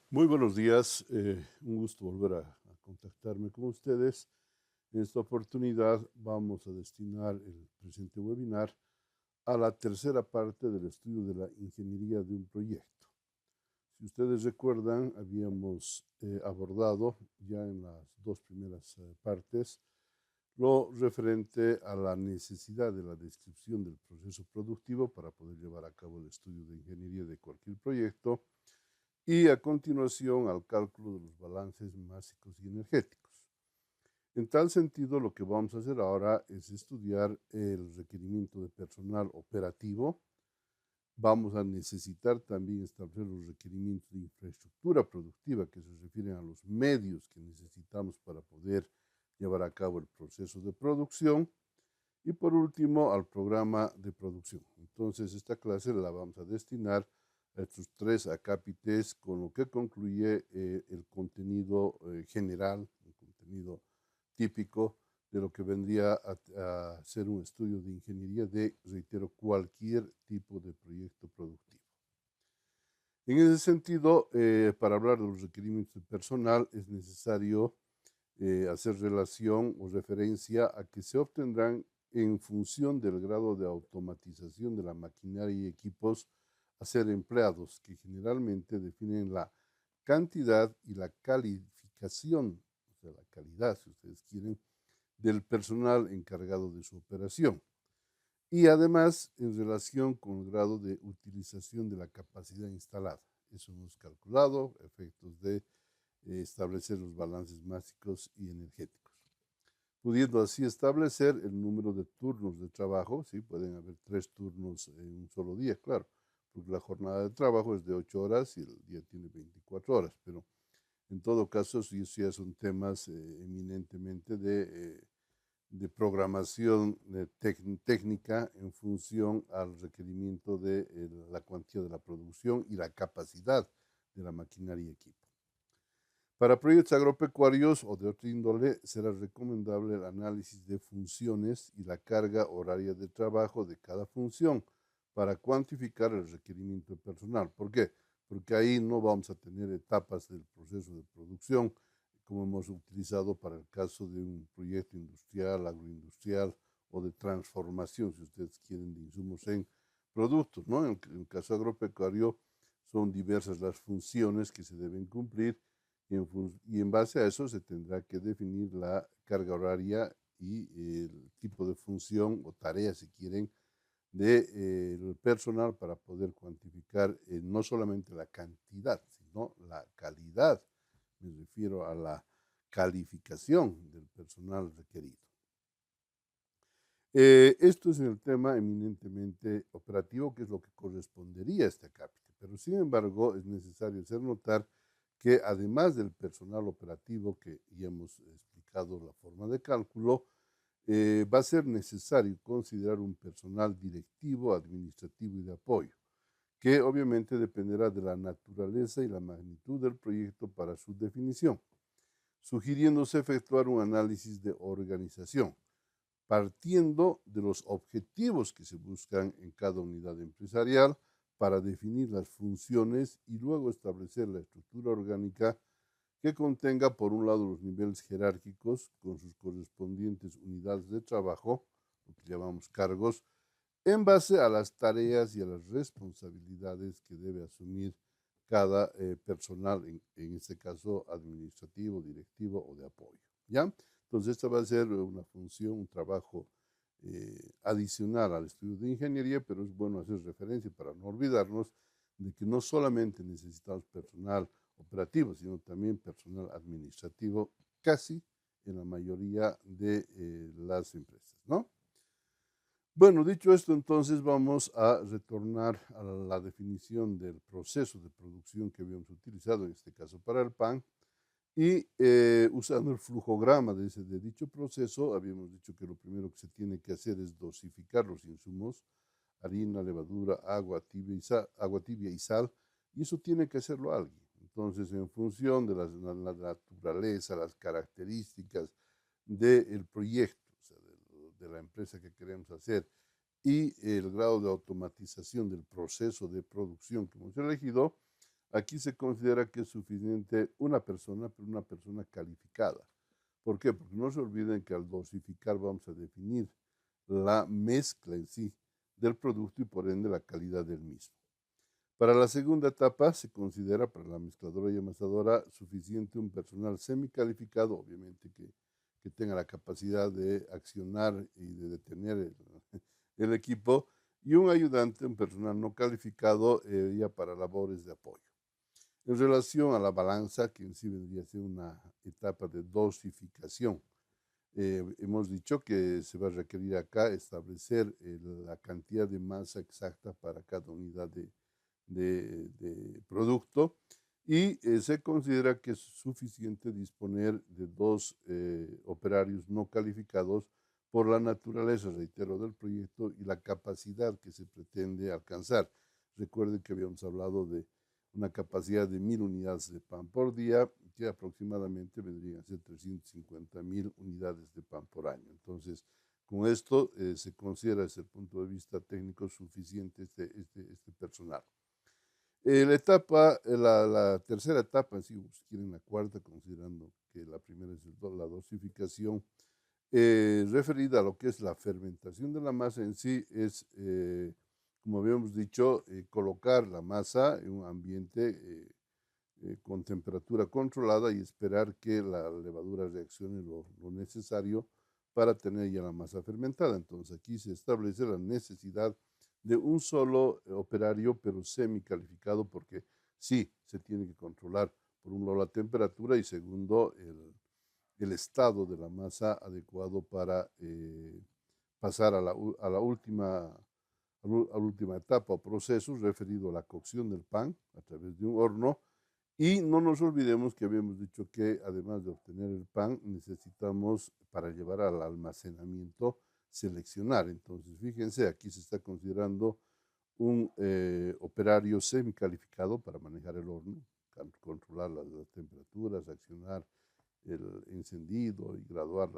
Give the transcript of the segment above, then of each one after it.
Muy buenos días, un gusto volver a contactarme con ustedes. En esta oportunidad vamos a destinar el presente webinar a la tercera parte del estudio de la ingeniería de un proyecto. Si ustedes recuerdan, habíamos abordado ya en las dos primeras partes lo referente a la necesidad de la descripción del proceso productivo para poder llevar a cabo el estudio de ingeniería de cualquier proyecto y a continuación al cálculo de los balances básicos y energéticos. En tal sentido, lo que vamos a hacer ahora es estudiar el requerimiento de personal operativo. Vamos a necesitar también establecer los requerimientos de infraestructura productiva que se refieren a los medios que necesitamos para poder llevar a cabo el proceso de producción. Y por último, al programa de producción. Entonces, esta clase la vamos a destinar a estos tres acápites, con lo que concluye el contenido general, el contenido típico de lo que vendría a ser un estudio de ingeniería de, reitero, cualquier tipo de proyecto productivo. En ese sentido, para hablar de los requerimientos de personal, es necesario hacer relación o referencia a que se obtendrán en función del grado de automatización de la maquinaria y equipos a ser empleados, que generalmente definen la cantidad y la calificación, o sea, la calidad, si ustedes quieren, del personal encargado de su operación. Y además, en relación con el grado de utilización de la capacidad instalada. Eso hemos calculado, efectos de establecer los balances básicos y energéticos, pudiendo así establecer el número de turnos de trabajo. Sí, pueden haber 3 turnos en un solo día, claro, porque la jornada de trabajo es de 8 horas y el día tiene 24 horas, pero en todo caso, eso ya son temas eminentemente de programación técnica en función al requerimiento de la cuantía de la producción y la capacidad de la maquinaria y equipo. Para proyectos agropecuarios o de otra índole, será recomendable el análisis de funciones y la carga horaria de trabajo de cada función para cuantificar el requerimiento de personal. ¿Por qué? Porque ahí no vamos a tener etapas del proceso de producción como hemos utilizado para el caso de un proyecto industrial, agroindustrial o de transformación, si ustedes quieren, de insumos en productos, ¿no? En el caso agropecuario son diversas las funciones que se deben cumplir y en base a eso se tendrá que definir la carga horaria y el tipo de función o tarea, si quieren, del personal para poder cuantificar no solamente la cantidad, sino la calidad. Me refiero a la calificación del personal requerido. Esto es el tema eminentemente operativo, que es lo que correspondería a este acápite. Pero sin embargo, es necesario hacer notar que además del personal operativo, que ya hemos explicado la forma de cálculo, va a ser necesario considerar un personal directivo, administrativo y de apoyo, que obviamente dependerá de la naturaleza y la magnitud del proyecto para su definición, sugiriéndose efectuar un análisis de organización partiendo de los objetivos que se buscan en cada unidad empresarial para definir las funciones y luego establecer la estructura orgánica que contenga, por un lado, los niveles jerárquicos con sus correspondientes unidades de trabajo, lo que llamamos cargos, en base a las tareas y a las responsabilidades que debe asumir cada personal, en este caso administrativo, directivo o de apoyo. ¿Ya? Entonces, esta va a ser una función, un trabajo adicional al estudio de ingeniería, pero es bueno hacer referencia para no olvidarnos de que no solamente necesitamos personal operativo, sino también personal administrativo, casi en la mayoría de las empresas, ¿no? Bueno, dicho esto, entonces vamos a retornar a la definición del proceso de producción que habíamos utilizado, en este caso para el pan, y usando el flujograma de dicho proceso, habíamos dicho que lo primero que se tiene que hacer es dosificar los insumos, harina, levadura, agua tibia y sal, y eso tiene que hacerlo alguien. Entonces, en función de la naturaleza, las características del proyecto, o sea, de la empresa que queremos hacer, y el grado de automatización del proceso de producción que hemos elegido, aquí se considera que es suficiente una persona, pero una persona calificada. ¿Por qué? Porque no se olviden que al dosificar vamos a definir la mezcla en sí del producto y por ende la calidad del mismo. Para la segunda etapa se considera para la mezcladora y amasadora suficiente un personal semicalificado, obviamente que tenga la capacidad de accionar y de detener el equipo, y un ayudante, un personal no calificado ya para labores de apoyo. En relación a la balanza, que en sí vendría a ser una etapa de dosificación, hemos dicho que se va a requerir acá establecer la cantidad de masa exacta para cada unidad de producto y se considera que es suficiente disponer de dos operarios no calificados por la naturaleza, reitero, del proyecto y la capacidad que se pretende alcanzar. Recuerden que habíamos hablado de una capacidad de 1.000 unidades de pan por día, que aproximadamente vendrían a ser 350.000 unidades de pan por año. Entonces, con esto se considera desde el punto de vista técnico suficiente este personal. La tercera etapa, si quieren la cuarta, considerando que la primera es la dosificación, referida a lo que es la fermentación de la masa en sí, es, como habíamos dicho, colocar la masa en un ambiente con temperatura controlada y esperar que la levadura reaccione lo necesario para tener ya la masa fermentada. Entonces aquí se establece la necesidad de un solo operario, pero semicalificado, porque sí, se tiene que controlar, por un lado, la temperatura y segundo, el estado de la masa adecuado para pasar a la última etapa o proceso referido a la cocción del pan a través de un horno. Y no nos olvidemos que habíamos dicho que además de obtener el pan, necesitamos para llevar al almacenamiento seleccionar. Entonces, fíjense, aquí se está considerando un operario semicalificado para manejar el horno, controlar las temperaturas, accionar el encendido y graduar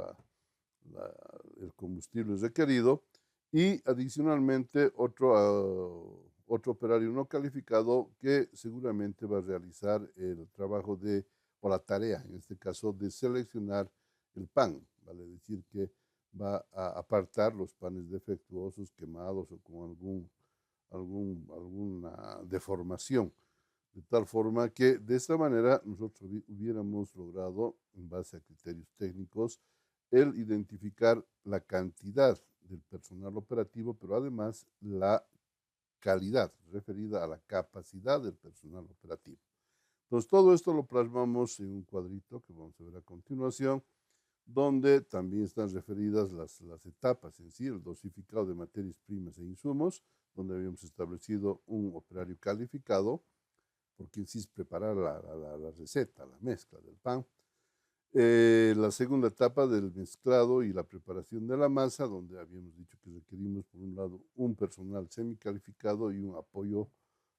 el combustible requerido. Y adicionalmente otro operario no calificado que seguramente va a realizar el trabajo o la tarea, en este caso, de seleccionar el pan, vale decir que va a apartar los panes defectuosos, quemados o con alguna deformación, de tal forma que de esta manera nosotros hubiéramos logrado, en base a criterios técnicos, el identificar la cantidad del personal operativo, pero además la calidad referida a la capacidad del personal operativo. Entonces, todo esto lo plasmamos en un cuadrito que vamos a ver a continuación, donde también están referidas las etapas en sí, el dosificado de materias primas e insumos, donde habíamos establecido un operario calificado, porque en sí es preparar la receta, la mezcla del pan. La segunda etapa del mezclado y la preparación de la masa, donde habíamos dicho que requerimos, por un lado, un personal semicalificado y un apoyo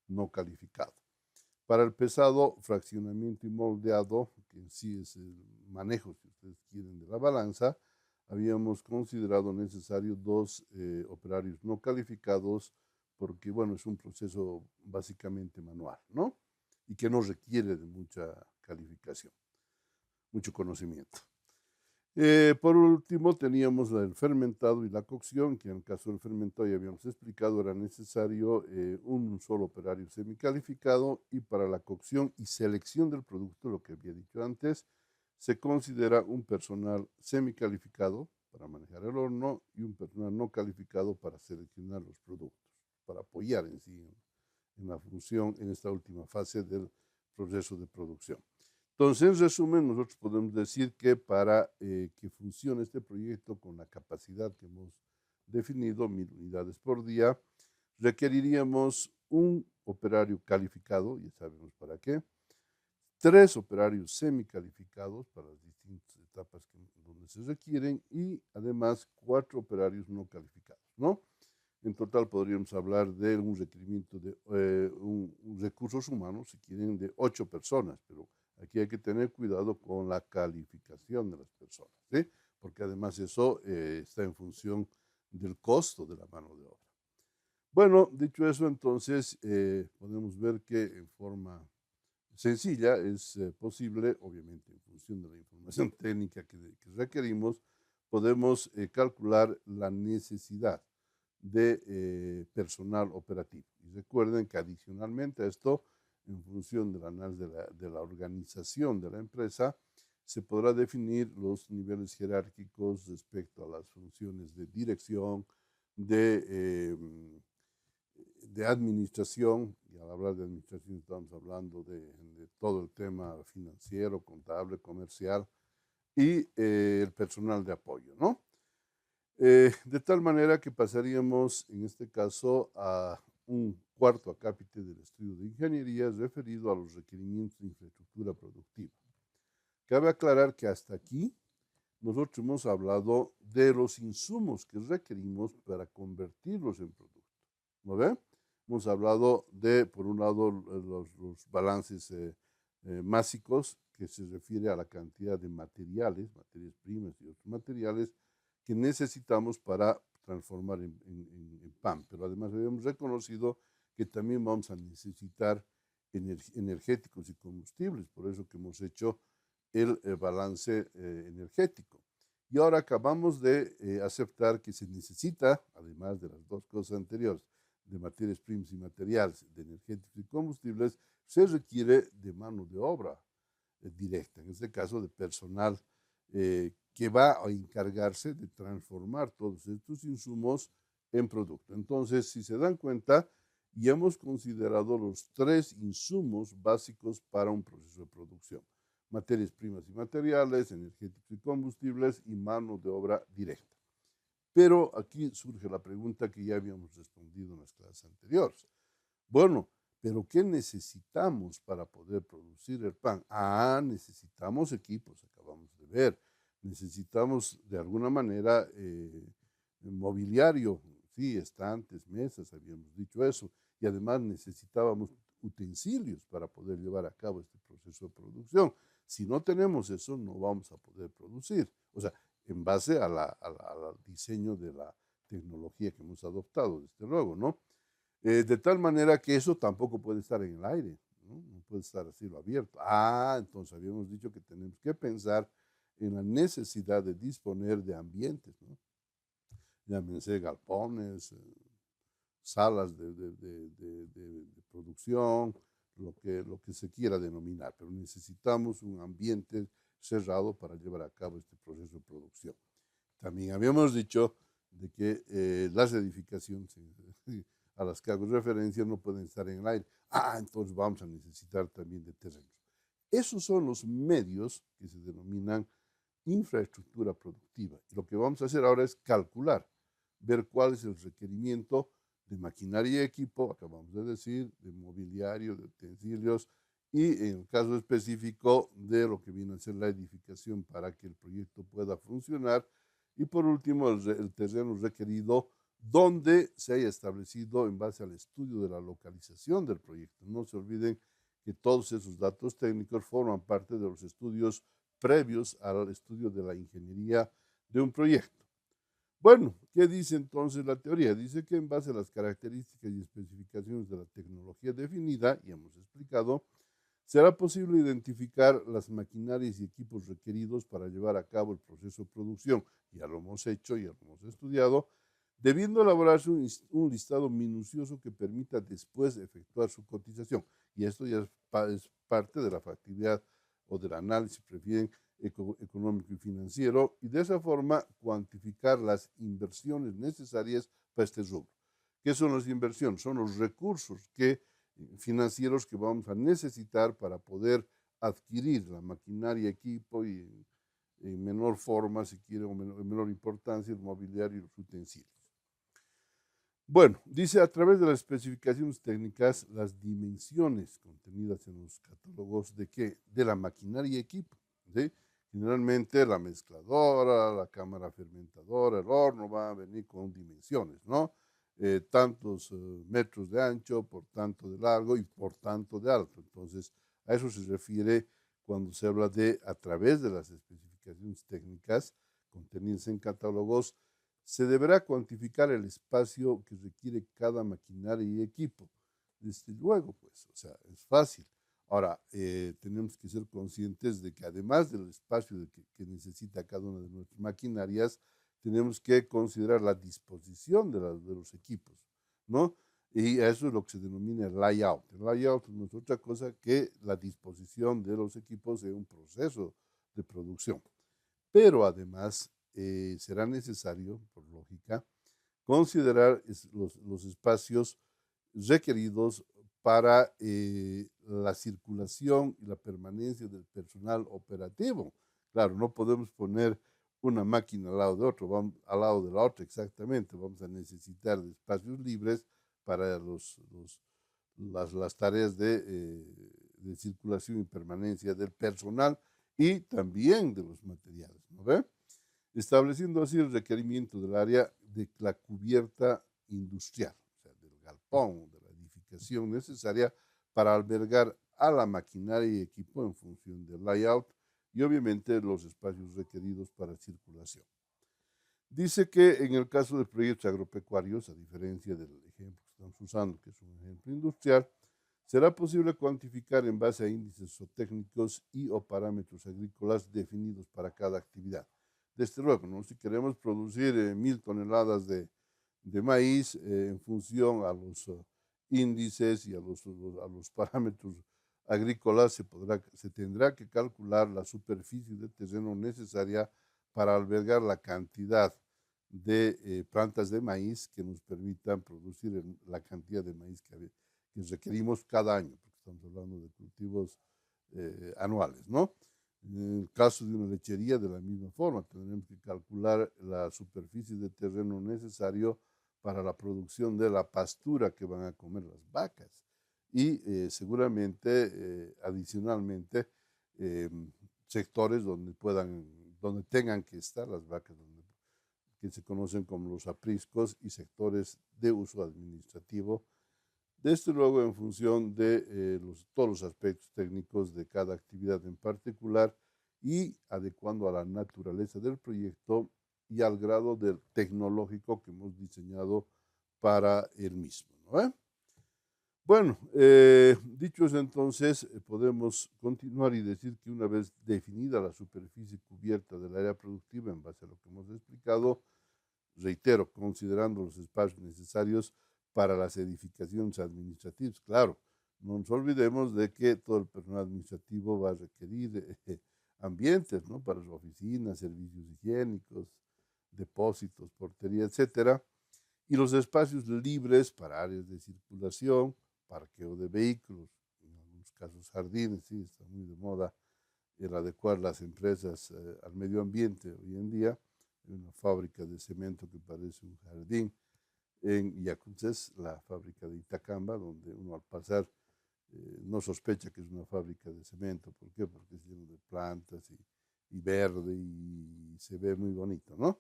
no calificado. Para el pesado, fraccionamiento y moldeado, que en sí es el manejo, si ustedes quieren, de la balanza, habíamos considerado necesario dos operarios no calificados, porque, bueno, es un proceso básicamente manual, ¿no? Y que no requiere de mucha calificación, mucho conocimiento. Por último, teníamos el fermentado y la cocción, que en el caso del fermentado ya habíamos explicado, era necesario un solo operario semicalificado, y para la cocción y selección del producto, lo que había dicho antes, se considera un personal semicalificado para manejar el horno y un personal no calificado para seleccionar los productos, para apoyar en sí en la función en esta última fase del proceso de producción. Entonces, en resumen, nosotros podemos decir que para que funcione este proyecto con la capacidad que hemos definido, 1.000 unidades por día, requeriríamos un operario calificado, ya sabemos para qué, 3 operarios semicalificados para las distintas etapas donde se requieren y además 4 operarios no calificados, ¿no? En total podríamos hablar de un requerimiento de recursos humanos, si quieren, de 8 personas, pero aquí hay que tener cuidado con la calificación de las personas, ¿sí? Porque además eso está en función del costo de la mano de obra. Bueno, dicho eso, entonces podemos ver que en forma sencilla, es posible, obviamente en función de la información técnica que requerimos, podemos calcular la necesidad de personal operativo. Y recuerden que adicionalmente a esto, en función del análisis de la organización de la empresa, se podrá definir los niveles jerárquicos respecto a las funciones de dirección, de, eh, de administración, y al hablar de administración estamos hablando de todo el tema financiero, contable, comercial y el personal de apoyo, ¿no? De tal manera que pasaríamos, en este caso, a un cuarto acápite del estudio de ingeniería referido a los requerimientos de infraestructura productiva. Cabe aclarar que hasta aquí nosotros hemos hablado de los insumos que requerimos para convertirlos en productos, ¿no ve? Hemos hablado de, por un lado, los balances másicos, que se refiere a la cantidad de materiales, materias primas y otros materiales que necesitamos para transformar en pan. Pero además habíamos reconocido que también vamos a necesitar energéticos y combustibles, por eso que hemos hecho el balance energético. Y ahora acabamos de aceptar que se necesita, además de las dos cosas anteriores, de materias primas y materiales, de energéticos y combustibles, se requiere de mano de obra directa, en este caso de personal que va a encargarse de transformar todos estos insumos en producto. Entonces, si se dan cuenta, ya hemos considerado los tres insumos básicos para un proceso de producción: materias primas y materiales, energéticos y combustibles y mano de obra directa. Pero aquí surge la pregunta que ya habíamos respondido en las clases anteriores. Bueno, pero ¿qué necesitamos para poder producir el pan? Necesitamos equipos, acabamos de ver. Necesitamos de alguna manera mobiliario, sí, estantes, mesas, habíamos dicho eso. Y además necesitábamos utensilios para poder llevar a cabo este proceso de producción. Si no tenemos eso, no vamos a poder producir. O sea, en base al diseño de la tecnología que hemos adoptado, desde luego, ¿no? De tal manera que eso tampoco puede estar en el aire, ¿no? No puede estar a cielo abierto. Entonces habíamos dicho que tenemos que pensar en la necesidad de disponer de ambientes, ¿no? Llámense galpones, salas de producción, lo que se quiera denominar, pero necesitamos un ambiente cerrado para llevar a cabo este proceso de producción. También habíamos dicho de que las edificaciones a las que hago referencia no pueden estar en el aire. Entonces vamos a necesitar también de terrenos. Esos son los medios que se denominan infraestructura productiva. Y lo que vamos a hacer ahora es calcular, ver cuál es el requerimiento de maquinaria y equipo, acabamos de decir, de mobiliario, de utensilios, y en el caso específico de lo que viene a ser la edificación para que el proyecto pueda funcionar. Y por último, el terreno requerido donde se haya establecido en base al estudio de la localización del proyecto. No se olviden que todos esos datos técnicos forman parte de los estudios previos al estudio de la ingeniería de un proyecto. Bueno, ¿qué dice entonces la teoría? Dice que en base a las características y especificaciones de la tecnología definida, y hemos explicado, será posible identificar las maquinarias y equipos requeridos para llevar a cabo el proceso de producción. Ya lo hemos hecho, ya lo hemos estudiado, debiendo elaborarse un listado minucioso que permita después efectuar su cotización. Y esto ya es parte de la factibilidad o del análisis, prefieren, económico y financiero, y de esa forma cuantificar las inversiones necesarias para este rubro. ¿Qué son las inversiones? Son los recursos financieros que vamos a necesitar para poder adquirir la maquinaria, equipo y en menor forma, si quiere, o en menor importancia, el mobiliario y los utensilios. Bueno, dice, a través de las especificaciones técnicas, las dimensiones contenidas en los catálogos de qué, de la maquinaria y equipo, ¿sí? Generalmente la mezcladora, la cámara fermentadora, el horno va a venir con dimensiones, ¿no? Tantos metros de ancho, por tanto de largo y por tanto de alto. Entonces, a eso se refiere cuando se habla de, a través de las especificaciones técnicas contenidas en catálogos, se deberá cuantificar el espacio que requiere cada maquinaria y equipo. Desde luego, pues, o sea, es fácil. Ahora, tenemos que ser conscientes de que además del espacio que necesita cada una de nuestras maquinarias, tenemos que considerar la disposición de los equipos, ¿no? Y eso es lo que se denomina el layout. El layout no es otra cosa que la disposición de los equipos en un proceso de producción. Pero además será necesario, por lógica, considerar los espacios requeridos para la circulación y la permanencia del personal operativo. Claro, no podemos poner una máquina al lado de otro, vamos, al lado de la otra exactamente. Vamos a necesitar de espacios libres para las tareas de circulación y permanencia del personal y también de los materiales, ¿no ve? Estableciendo así el requerimiento del área de la cubierta industrial, o sea, del galpón, de la edificación necesaria para albergar a la maquinaria y equipo en función del layout y obviamente los espacios requeridos para circulación. Dice que en el caso de proyectos agropecuarios, a diferencia del ejemplo que estamos usando, que es un ejemplo industrial, será posible cuantificar en base a índices zootécnicos y o parámetros agrícolas definidos para cada actividad. Desde luego, ¿no? Si queremos producir 1000 toneladas de maíz en función a los índices y a los parámetros agrícolas, se tendrá que calcular la superficie de terreno necesaria para albergar la cantidad de plantas de maíz que nos permitan producir la cantidad de maíz que requerimos cada año, porque estamos hablando de cultivos anuales, ¿no? En el caso de una lechería, de la misma forma, tendremos que calcular la superficie de terreno necesario para la producción de la pastura que van a comer las vacas. Y seguramente, adicionalmente, eh, sectores donde tengan que estar las vacas, que se conocen como los apriscos y sectores de uso administrativo. Desde luego, en función de todos los aspectos técnicos de cada actividad en particular y adecuando a la naturaleza del proyecto y al grado del tecnológico que hemos diseñado para el mismo, ¿no? Bueno, dicho eso entonces, podemos continuar y decir que una vez definida la superficie cubierta del área productiva en base a lo que hemos explicado, reitero, considerando los espacios necesarios para las edificaciones administrativas. Claro, no nos olvidemos de que todo el personal administrativo va a requerir ambientes, ¿no? Para sus oficinas, servicios higiénicos, depósitos, portería, etcétera, y los espacios libres para áreas de circulación, parqueo de vehículos, en algunos casos jardines, sí, está muy de moda el adecuar las empresas al medio ambiente hoy en día. Hay una fábrica de cemento que parece un jardín en Yacuchés, la fábrica de Itacamba, donde uno al pasar no sospecha que es una fábrica de cemento. ¿Por qué? Porque es lleno de plantas y verde y se ve muy bonito, ¿no?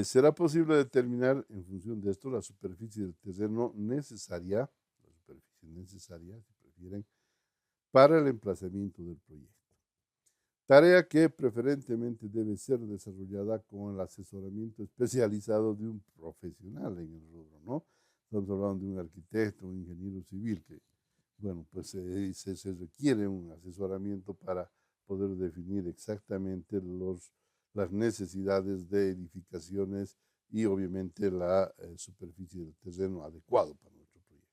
Será posible determinar en función de esto la superficie del terreno necesaria, la superficie necesaria, si prefieren, para el emplazamiento del proyecto. Tarea que preferentemente debe ser desarrollada con el asesoramiento especializado de un profesional en el rubro, ¿no? Estamos hablando de un arquitecto, un ingeniero civil, que, bueno, pues se requiere un asesoramiento para poder definir exactamente las necesidades de edificaciones y obviamente la superficie del terreno adecuado para nuestro proyecto.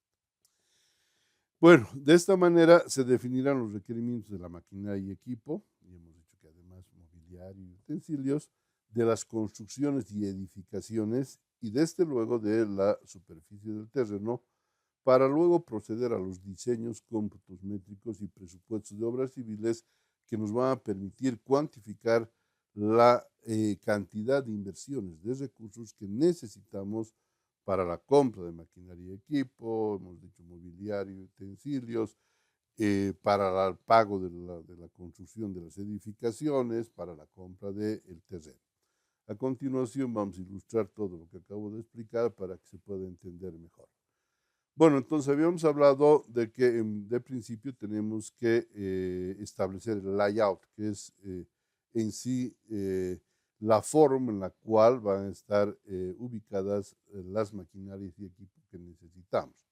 Bueno, de esta manera se definirán los requerimientos de la maquinaria y equipo, y hemos dicho que además mobiliario y utensilios, de las construcciones y edificaciones y desde luego de la superficie del terreno, para luego proceder a los diseños, cómputos métricos y presupuestos de obras civiles que nos van a permitir cuantificar la cantidad de inversiones de recursos que necesitamos para la compra de maquinaria y equipo, hemos dicho mobiliario y utensilios, para el pago de la construcción de las edificaciones, para la compra del terreno. A continuación vamos a ilustrar todo lo que acabo de explicar para que se pueda entender mejor. Bueno, entonces habíamos hablado de que de principio tenemos que establecer el layout, que es en sí la forma en la cual van a estar ubicadas las maquinarias y equipos que necesitamos.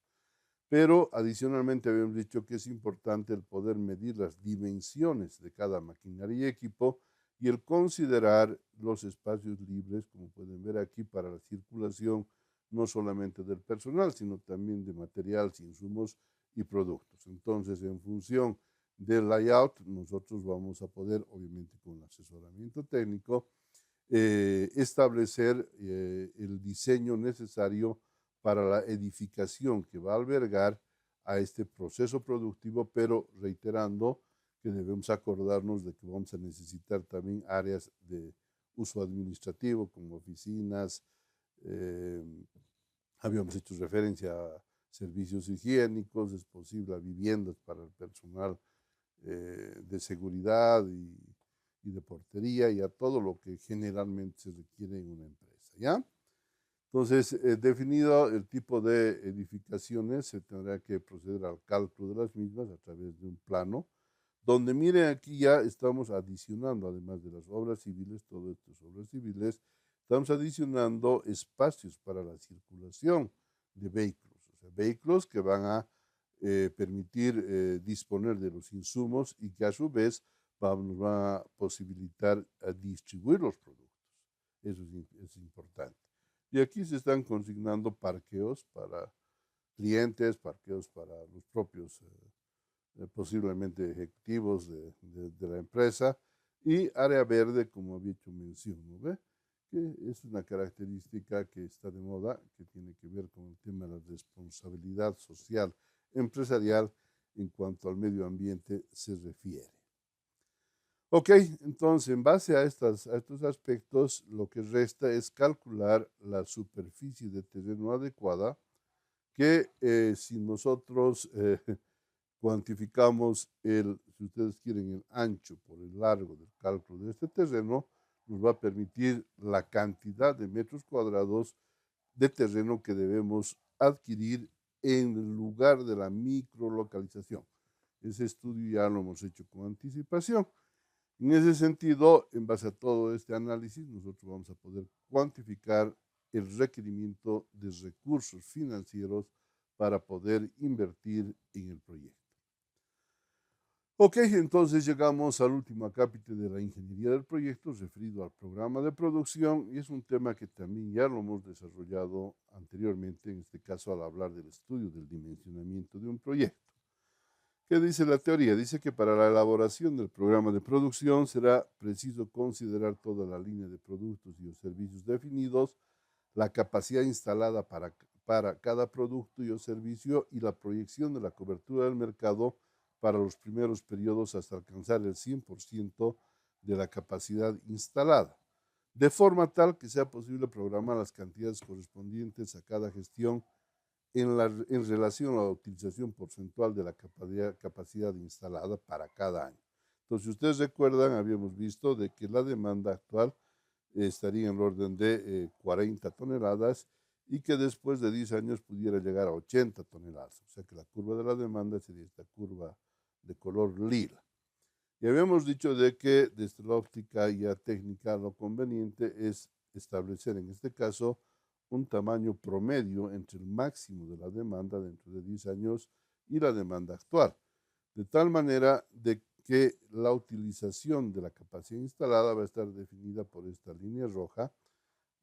pero adicionalmente habíamos dicho que es importante el poder medir las dimensiones de cada maquinaria y equipo y el considerar los espacios libres, como pueden ver aquí, para la circulación no solamente del personal, sino también de materiales, insumos y productos. Entonces, en función del layout, nosotros vamos a poder, obviamente con asesoramiento técnico, establecer el diseño necesario para la edificación que va a albergar a este proceso productivo, pero reiterando que debemos acordarnos de que vamos a necesitar también áreas de uso administrativo como oficinas, eh, habíamos hecho referencia a servicios higiénicos, es posible a viviendas para el personal de seguridad y de portería y a todo lo que generalmente se requiere en una empresa, ¿ya? Entonces, definido el tipo de edificaciones, se tendrá que proceder al cálculo de las mismas a través de un plano, donde miren aquí ya estamos adicionando, además de las obras civiles, todo esto es obras civiles, estamos adicionando espacios para la circulación de vehículos, o sea, vehículos que van a permitir disponer de los insumos y que a su vez nos va a posibilitar distribuir los productos. Eso es importante. Y aquí se están consignando parqueos para clientes, parqueos para los propios posiblemente ejecutivos de la empresa y área verde, como había hecho mención, ¿no ve? Que es una característica que está de moda, que tiene que ver con el tema de la responsabilidad social empresarial en cuanto al medio ambiente se refiere. Ok, entonces en base a estos aspectos, lo que resta es calcular la superficie de terreno adecuada, que si nosotros cuantificamos si ustedes quieren, el ancho por el largo del cálculo de este terreno, nos va a permitir la cantidad de metros cuadrados de terreno que debemos adquirir en el lugar de la microlocalización. Ese estudio ya lo hemos hecho con anticipación. En ese sentido, en base a todo este análisis, nosotros vamos a poder cuantificar el requerimiento de recursos financieros para poder invertir en el proyecto. Ok, entonces llegamos al último acápite de la ingeniería del proyecto referido al programa de producción y es un tema que también ya lo hemos desarrollado anteriormente, en este caso al hablar del estudio del dimensionamiento de un proyecto. ¿Qué dice la teoría? Dice que para la elaboración del programa de producción será preciso considerar toda la línea de productos y los servicios definidos, la capacidad instalada para cada producto y o servicio y la proyección de la cobertura del mercado para los primeros periodos hasta alcanzar el 100% de la capacidad instalada, de forma tal que sea posible programar las cantidades correspondientes a cada gestión en relación a la utilización porcentual de la capacidad instalada para cada año. Entonces, si ustedes recuerdan, habíamos visto de que la demanda actual estaría en el orden de 40 toneladas y que después de 10 años pudiera llegar a 80 toneladas. O sea que la curva de la demanda sería esta curva de color lila. Y habíamos dicho de que desde la óptica ya técnica lo conveniente es establecer en este caso un tamaño promedio entre el máximo de la demanda dentro de 10 años y la demanda actual, de tal manera de que la utilización de la capacidad instalada va a estar definida por esta línea roja,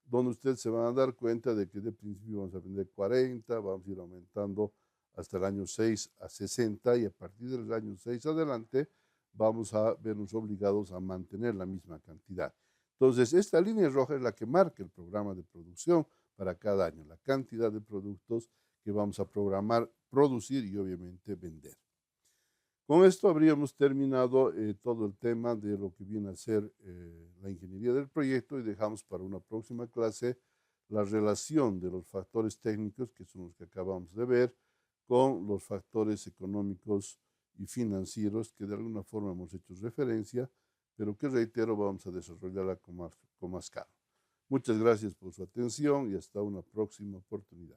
donde ustedes se van a dar cuenta de que de principio vamos a vender 40, vamos a ir aumentando hasta el año 6 a 60 y a partir del año 6 adelante vamos a vernos obligados a mantener la misma cantidad. Entonces, esta línea roja es la que marca el programa de producción para cada año, la cantidad de productos que vamos a programar, producir y obviamente vender. Con esto habríamos terminado todo el tema de lo que viene a ser la ingeniería del proyecto y dejamos para una próxima clase la relación de los factores técnicos, que son los que acabamos de ver, con los factores económicos y financieros que de alguna forma hemos hecho referencia, pero que reitero vamos a desarrollarla con más calma. Muchas gracias por su atención y hasta una próxima oportunidad.